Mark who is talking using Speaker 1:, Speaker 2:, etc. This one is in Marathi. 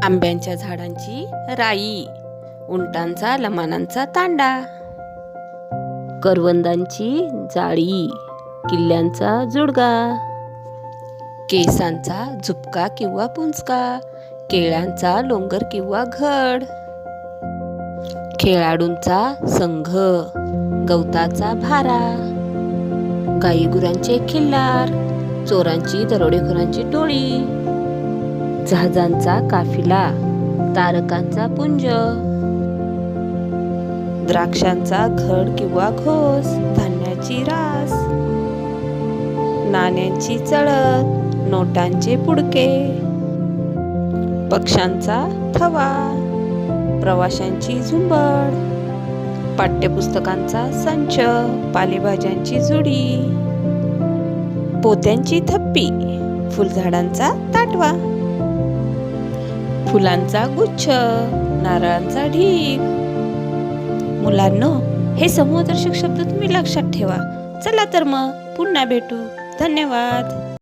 Speaker 1: आंब्यांच्या झाडांची राई, उंटांचा लमानांचा तांडा, करवंदांची जाळी, किल्ल्यांचा जुडगा, केसांचा झुपका किंवा पुंचका, केळ्यांचा लोंगर किंवा घड, खेळाडूंचा संघ, गवताचा भारा, गाईगुरांचे खिल्लार, चोरांची दरोडेखोरांची टोळी, जहाजांचा काफिला, तारकांचा पुंज, द्राक्षांचा घड किंवा घोस, धान्याची रास, नाण्यांची चळत, नोटांचे पुडके, पक्ष्यांचा थवा, प्रवाशांची झुंबड, पाठ्यपुस्तकांचा संच, पालेभाज्यांची जुडी, पोत्यांची थप्पी, फुलझाडांचा ताटवा, फुलांचा गुच्छ, नारळांचा ढीग. मुलांनो, हे समूहदर्शक शब्द तुम्ही लक्षात ठेवा. चला तर मग पुन्हा भेटू. धन्यवाद.